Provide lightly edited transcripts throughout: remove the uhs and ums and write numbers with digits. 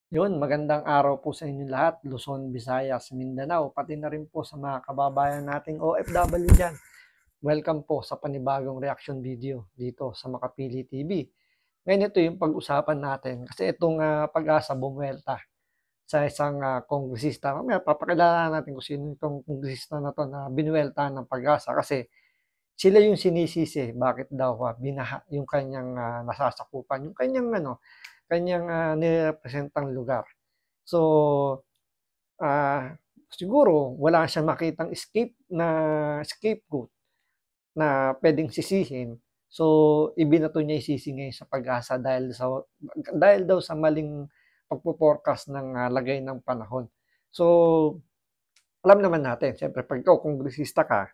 Yun, magandang araw po sa inyo lahat, Luzon, Visayas, Mindanao, pati na rin po sa mga kababayan nating OFW dyan. Welcome po sa panibagong reaction video dito sa Makapili TV. Ngayon ito yung pag-usapan natin kasi itong pag-asa bumuelta sa isang kongresista. Mamaya papakilala natin kung sino itong kongresista na to na binuelta ng pag-asa kasi sila yung sinisisi bakit daw binaha yung kanyang nasasakupan, yung kanyang nirepresentang lugar. So, siguro wala siyang makitang scapegoat na pwedeng sisihin. So, ibinato niya isisi ngayon sa pag-asa dahil daw sa maling pagpo-forecast ng lagay ng panahon. So, alam naman natin, siyempre pag ikaw kongresista ka,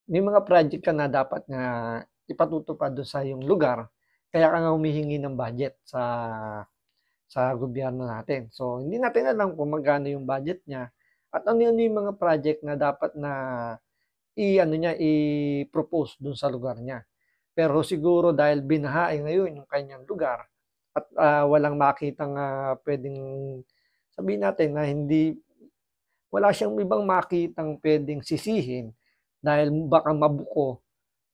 may mga project ka na dapat na ipatutupad doon sa iyong lugar, kaya ka nga humihingi ng budget sa gobyerno natin. So, hindi natin alam kung magkano yung budget niya at ano yung mga project na dapat na i-propose dun sa lugar niya. Pero siguro dahil binahain ngayon yung kanyang lugar at walang makitang pwedeng sabihin natin na wala siyang ibang makitang pwedeng sisihin dahil baka mabuko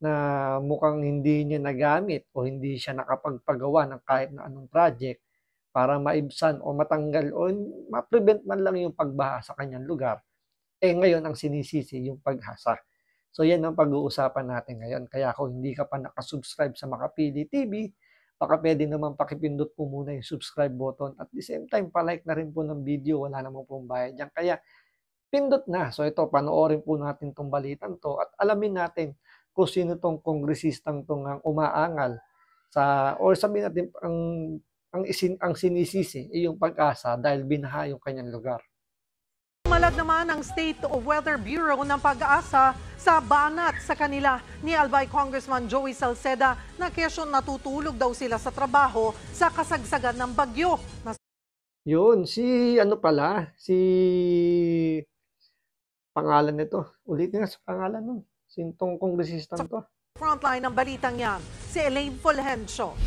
na mukhang hindi niya nagamit o hindi siya nakapagpagawa ng kahit na anong project para maibsan o matanggal o ma-prevent man lang yung pagbaha sa kanyang lugar, ngayon ang sinisisi yung paghasa. So yan ang pag-uusapan natin ngayon. Kaya kung hindi ka pa nakasubscribe sa Makapili TV, baka pwede naman pakipindot po muna yung subscribe button at the same time, palike na rin po ng video, wala namang pong bayad dyan. Kaya pindot na. So ito, panoorin po natin tong balitan to at alamin natin kung sino tong kongresistang tong umaangal or sabihin natin ang sinisisi yung pag-asa dahil binaha yung kanyang lugar. Malag naman ang State Weather Bureau ng Pag-asa sa banat sa kanila ni Albay Congressman Joey Salceda na kesyo natutulog daw sila sa trabaho sa kasagsagan ng bagyo. Yun, si pangalan nito. Ulitin nga sa pangalan nun. Sintong kongresistang to. Frontline ng balitang yan, si Elaine Fulgencio.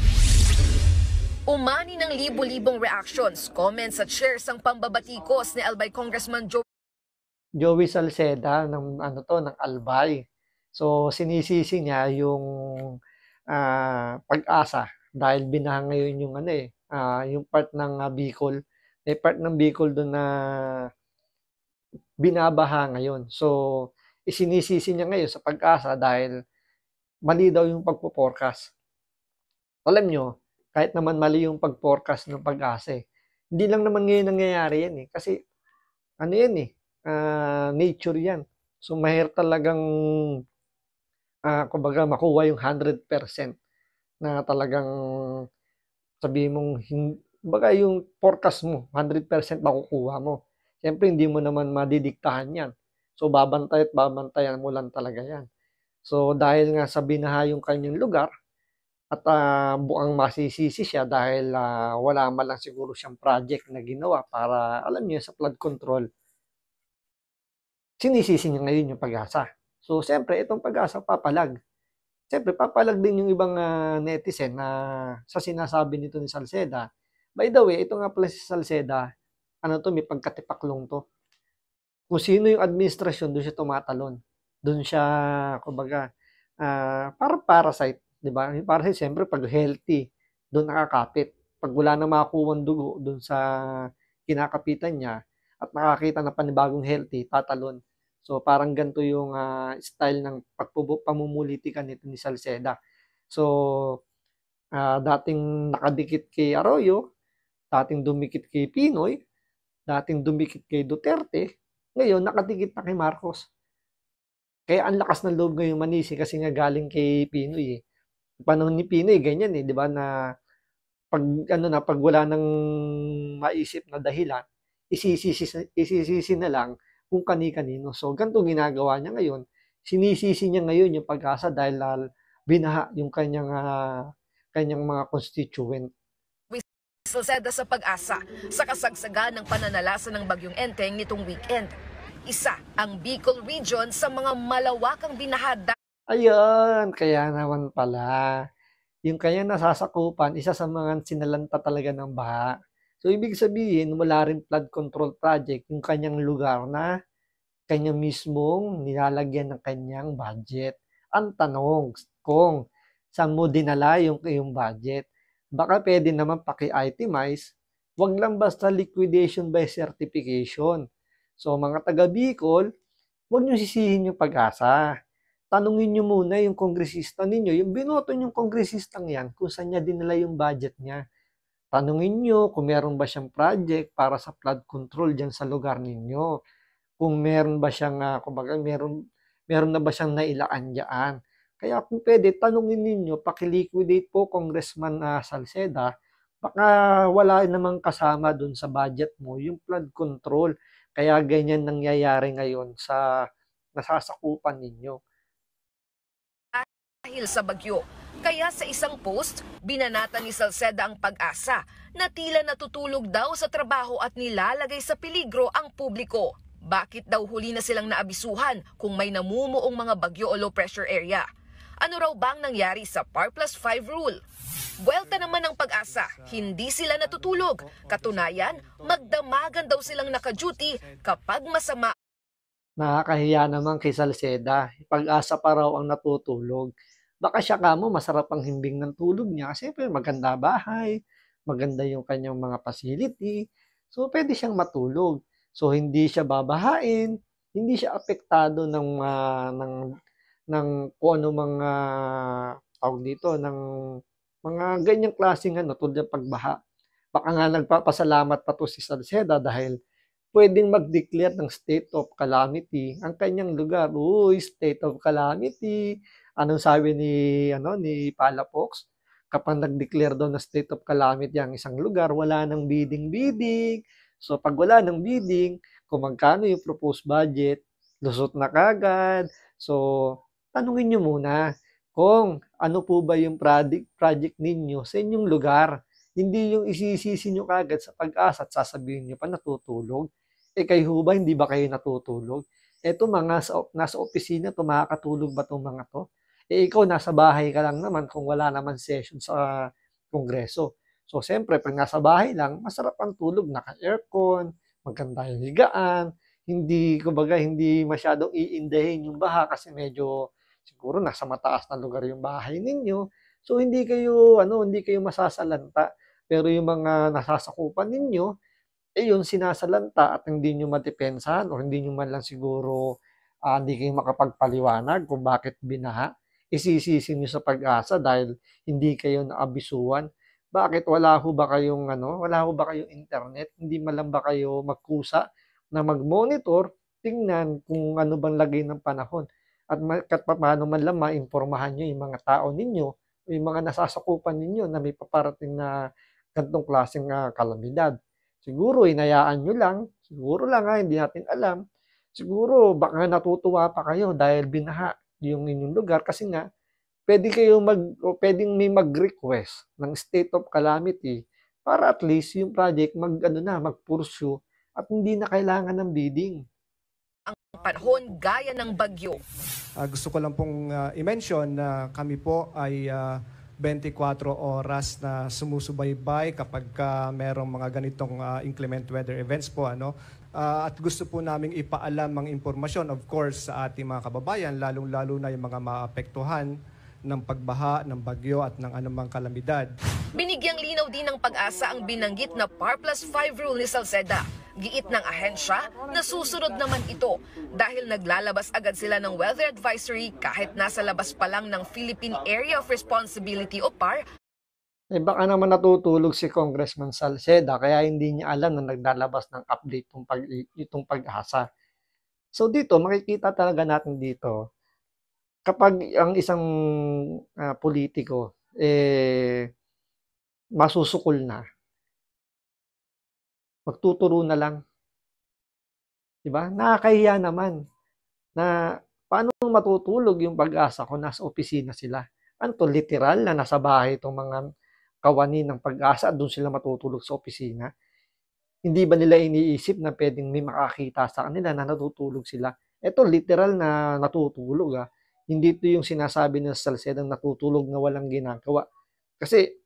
Umani ng libo-libong reactions, comments at shares ang pambabatikos ni Albay Congressman Joey Salceda ng ng Albay. So sinisisi niya yung pag-asa dahil binaha ngayon yung yung part ng Bicol. May part ng Bicol doon na binabaha ngayon. So isinisisi niya ngayon sa pag-asa dahil mali daw yung pagpo-forecast. Alam nyo, kahit naman mali yung pag-forecast ng pag-asa, hindi lang naman ngayon nangyayari yan kasi nature yan. So mahirap talagang kumbaga makuha yung 100% na talagang sabihin mong kumbaga yung forecast mo 100% makukuha mo. Siyempre hindi mo naman madidiktahan yan. So babantay at babantayan mo lang talaga yan. So dahil nga sa binaha yung kanyang lugar at buang masisisi siya dahil wala man lang siguro siyang project na ginawa para alam niyo sa flood control, sinisisi niya ngayon yung pag-asa. So siyempre itong pag-asa papalag. Siyempre papalag din yung ibang netizen na sa sinasabi nito ni Salceda. By the way, ito nga pala si Salceda, may pagkatipaklong to. Kung sino yung administrasyon, doon siya tumatalon. Doon siya, kumbaga, para parasite, di ba? Yung parasite, siyempre, pag healthy, doon nakakapit. Pag wala na makuha dugo doon sa kinakapitan niya at nakakita na panibagong healthy, tatalon. So, parang ganito yung style ng pamumulitika nito ni Salceda. So, dating nakadikit kay Arroyo, dating dumikit kay Pinoy, dating dumikit kay Duterte, ngayon nakadikit na kay Marcos. Kaya ang lakas ng loob ngayon manisi kasi nga galing kay Pinoy. Panahon ni Pinoy ganyan di ba na pag wala nang maisip na dahilan, isisisi na lang kung kani-kanino. So ganito ginagawa niya ngayon. Sinisisi niya ngayon yung pag-asa dahil binaha yung kanyang mga constituent. Salceda sa pag-asa sa kasagsagan ng pananalasa ng bagyong Enteng nitong weekend. Isa ang Bicol region sa mga malawakang binahada. Ayun, kaya naman pala. Yung kanya nasasakupan, isa sa mga sinalanta talaga ng baha. So, ibig sabihin, wala rin flood control project yung kanyang lugar na kanya mismong nilalagyan ng kanyang budget. Ang tanong kung saan mo dinala yung iyong budget. Baka pwede naman paki-itemize, wag lang basta liquidation by certification. So mga taga Bicol, wag niyo sisihin yung Pag-asa. Tanungin niyo muna yung kongresista ninyo, yung binoto niyong kongresistang yan, kung saan niya dinala yung budget niya. Tanungin niyo kung meron ba siyang project para sa flood control dyan sa lugar ninyo. Kung meron ba siyang, kumbaga meron na ba siyang nailaan diyan. Kaya kung pwede, tanungin ninyo, paki-liquidate po Congressman Salceda, baka wala namang kasama dun sa budget mo yung flood control. Kaya ganyan nangyayari ngayon sa nasasakupan ninyo. Dahil sa bagyo. Kaya sa isang post, binanata ni Salceda ang Pag-asa na tila natutulog daw sa trabaho at nilalagay sa peligro ang publiko. Bakit daw huli na silang naabisuhan kung may namumuong mga bagyo o low pressure area? Ano raw bang nangyari sa Par Plus 5 rule? Buwelta naman ng Pag-asa, hindi sila natutulog. Katunayan, magdamagan daw silang naka-duty kapag masama. Nakakahiya naman kay Salceda, Pag-asa pa raw ang natutulog. Baka siya kamo masarap ang himbing ng tulog niya kasi maganda bahay, maganda yung kanyang mga facility. So pwede siyang matulog. So hindi siya babahain, hindi siya apektado ng kung ano mga tawag dito ng mga ganyang klaseng tulad ng pagbaha. Baka nga nagpapasalamat pa to si Salceda dahil pwedeng mag-declare ng state of calamity ang kanyang lugar. Uy, state of calamity. Anong sabi ni Palafox? Kapag nag-declare daw na state of calamity ang isang lugar, wala nang bidding-bidding. So pag wala nang bidding, kung magkano yung proposed budget, lusot na kagad. So tanungin nyo muna kung ano po ba yung project ninyo sa inyong lugar. Hindi yung isisisi nyo kagad sa Pag-asa at sasabihin nyo pa natutulog. Kayo ba, hindi ba kayo natutulog? Eto nasa opisina to, makakatulog ba itong mga to? Ikaw nasa bahay ka lang naman kung wala naman session sa kongreso. So, siyempre, pag nasa bahay lang, masarap ang tulog, naka-aircon, maganda yung higaan, hindi masyadong iindahin yung baha kasi medyo siguro nasa mataas na lugar yung bahay ninyo. So, hindi kayo masasalanta. Pero yung mga nasasakupan ninyo, yun sinasalanta at hindi nyo madepensahan o hindi nyo man lang siguro hindi kayo makapagpaliwanag kung bakit binaha. Isisisi nyo sa Pag-asa dahil hindi kayo naabisuhan. Bakit wala ho ba kayong internet? Hindi man lang ba kayo magkusa na mag-monitor, tingnan kung ano bang lagay ng panahon at paano man lang maimpormahan nyo yung mga tao ninyo o yung mga nasasakupan ninyo na may paparating na ganitong klaseng kalamidad. Siguro hinayaan nyo lang, siguro lang hindi natin alam. Siguro baka natutuwa pa kayo dahil binaha yung inyong lugar kasi nga pwedeng may mag-request ng state of calamity para at least yung project mag-pursue at hindi na kailangan ng bidding. Ang panahon gaya ng bagyo. Gusto ko lang pong i-mention na kami po ay 24 oras na sumusubaybay kapag merong mga ganitong inclement weather events po. At gusto po namin ipaalam ang impormasyon, of course, sa ating mga kababayan, lalong-lalo na yung mga maapektuhan ng pagbaha, ng bagyo at ng anumang kalamidad. Binigyang linaw din ng Pag-asa ang binanggit na Par Plus 5 rule ni Salceda. Giit ng ahensya na susunod naman ito dahil naglalabas agad sila ng weather advisory kahit nasa labas pa lang ng Philippine Area of Responsibility o PAR. Baka naman natutulog si Congressman Salceda kaya hindi niya alam na naglalabas ng update itong Pag-asa. So dito, makikita talaga natin dito, kapag ang isang politiko masusukol na, magtuturo na lang. Diba? Nakakahiya naman na paano matutulog yung Pag-asa kung nasa opisina sila. Anto literal na nasa bahay itong mga kawani ng Pag-asa at doon sila matutulog sa opisina. Hindi ba nila iniisip na pwedeng may makakita sa kanila na natutulog sila? Ito literal na natutulog. Hindi ito yung sinasabi ng Salceda natutulog na walang ginagawa. Kasi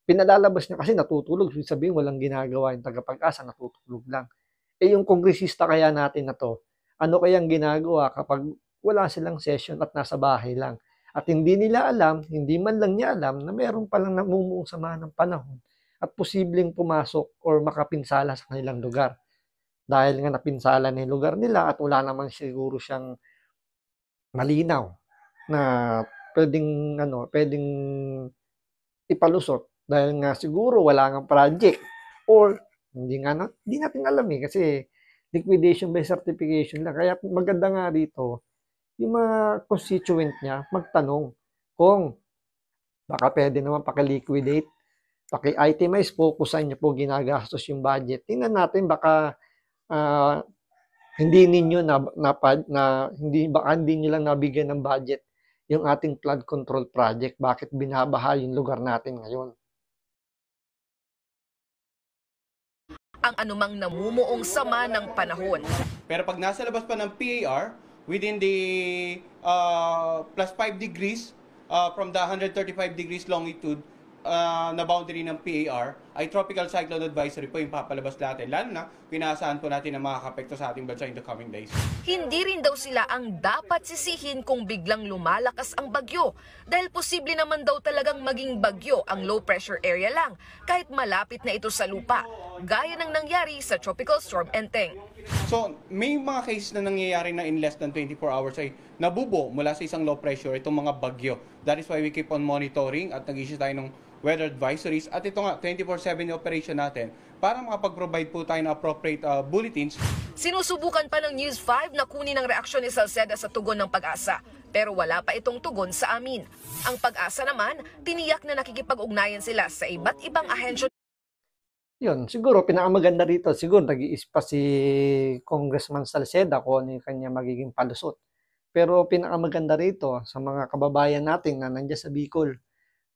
Pinalalabas niya kasi natutulog. Ibig sabihin, walang ginagawa yung tagapag-asa, natutulog lang. Eh yung kongresista kaya natin na to, ano kayang ginagawa kapag wala silang session at nasa bahay lang? At hindi nila alam, hindi man lang niya alam na meron palang namumuong sama ng panahon at posibleng pumasok or makapinsala sa kanilang lugar. Dahil nga napinsala na yung lugar nila at wala naman siguro siyang malinaw na pwedeng ipalusot dahil nga siguro wala ngang project or hindi natin alam kasi liquidation by certification lang. Kaya maganda nga dito yung mga constituent niya magtanong kung baka pwede naman paki-liquidate, paki-itemize, focusan niyo po ginagastos yung budget. Tingnan natin baka hindi ninyo hindi niyo lang nabigyan ng budget yung ating flood control project. Bakit binabaha yung lugar natin ngayon? Ang anumang namumuong sama ng panahon. Pero pag nasa labas pa ng PAR, within the plus 5 degrees from the 135 degrees longitude na boundary ng PAR, ay tropical cyclone advisory po yung papalabas natin. Lalo na, pinaasahan po natin na makakapekto sa ating bansa in the coming days. Hindi rin daw sila ang dapat sisihin kung biglang lumalakas ang bagyo dahil posible naman daw talagang maging bagyo ang low pressure area lang kahit malapit na ito sa lupa, gaya ng nangyari sa Tropical Storm Enteng. So, may mga cases na nangyayari na in less than 24 hours ay nabubo mula sa isang low pressure itong mga bagyo. That is why we keep on monitoring at nag-issue tayo ng weather advisories at ito nga 24/7 operation natin para makapag-provide po tayo ng appropriate bulletins. Sinusubukan pa ng News 5 na kunin ang reaksyon ni Salceda sa tugon ng Pag-asa, pero wala pa itong tugon sa amin. Ang Pag-asa naman, tiniyak na nakikipag-ugnayan sila sa iba't ibang ahensya. Yun, siguro pinakamaganda rito, siguro nag-iispa si Congressman Salceda kung ano yung kanya magiging palusot. Pero pinakamaganda rito sa mga kababayan natin na nandiyan sa Bicol,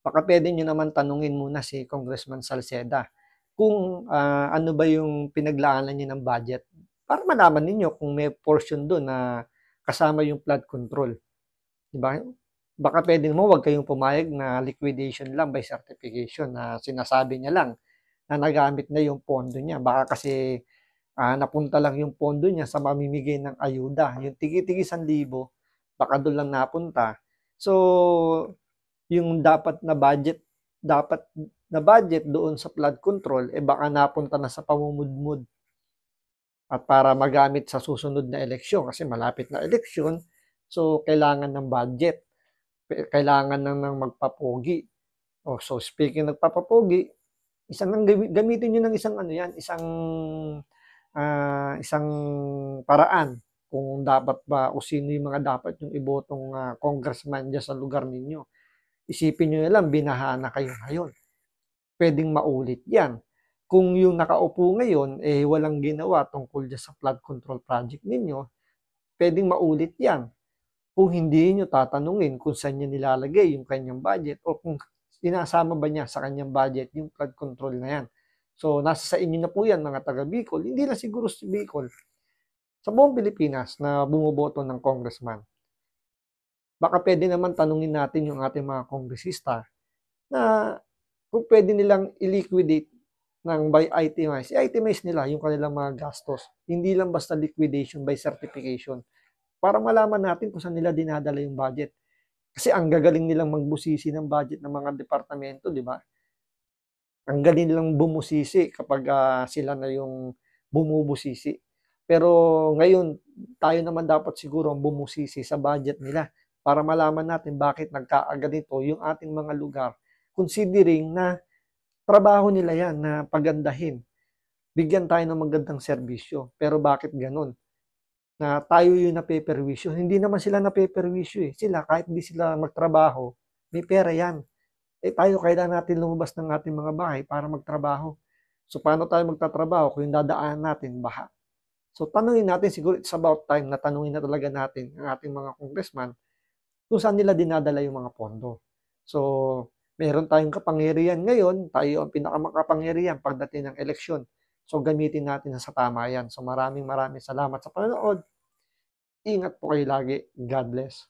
baka pwede nyo naman tanungin muna si Congressman Salceda kung ano ba yung pinaglaanan niya ng budget para malaman ninyo kung may portion doon na kasama yung flood control. Diba? Baka pwede mo wag kayong pumayag na liquidation lang by certification na sinasabi niya lang na nagamit na yung pondo niya. Baka kasi napunta lang yung pondo niya sa mamimigay ng ayuda. Yung tigi-tigi 1,000, baka doon lang napunta. So, yung dapat na budget doon sa flood control, baka napunta na sa pamumudmud. At para magamit sa susunod na eleksyon, kasi malapit na eleksyon, so kailangan ng budget. Kailangan ng magpapogi. So, speaking ng nagpapapogi, gamitin nyo ng isang paraan kung dapat ba o sino yung mga dapat yung ibotong congressman dyan sa lugar ninyo. Isipin nyo lang, binaha na kayo ngayon. Pwedeng maulit yan. Kung yung nakaupo ngayon, walang ginawa tungkol dyan sa flood control project ninyo, pwedeng maulit yan. Kung hindi nyo tatanungin kung saan niya nilalagay yung kanyang budget o kung sinasama ba niya sa kanyang budget yung flood control na yan. So, nasa sa inyo na po yan, mga taga Bicol. Hindi na siguro sa Bicol. Sa buong Pilipinas na bumuboto ng congressman. Baka pwede naman tanungin natin yung ating mga kongresista na kung pwede nilang i-liquidate ng by itemize. I-itemize nila yung kanilang mga gastos. Hindi lang basta liquidation by certification. Para malaman natin kung saan nila dinadala yung budget. Kasi ang gagaling nilang magbusisi ng budget ng mga departamento, di ba? Ang galing nilang bumusisi kapag sila na yung bumubusisi. Pero ngayon, tayo naman dapat siguro ang bumusisi sa budget nila para malaman natin bakit nagkaaganito yung ating mga lugar, considering na trabaho nila yan na pagandahin. Bigyan tayo ng magandang serbisyo. Pero bakit ganun? Na tayo yung napeperwisyo. Hindi naman sila napeperwisyo. Sila, kahit hindi sila magtrabaho, may pera yan. Tayo, kailangan natin lumabas ng ating mga bahay para magtrabaho. So, paano tayo magtatrabaho kung yung dadaan natin, baha? So, tanungin natin, siguro it's about time na tanungin na talaga natin ang ating mga congressman kung saan nila dinadala yung mga pondo. So, meron tayong kapangyarihan ngayon, tayo ang pinakamakapangyarihan pagdating ng eleksyon. So, gamitin natin sa tama yan. So, maraming salamat sa panonood. Ingat po kayo lagi. God bless.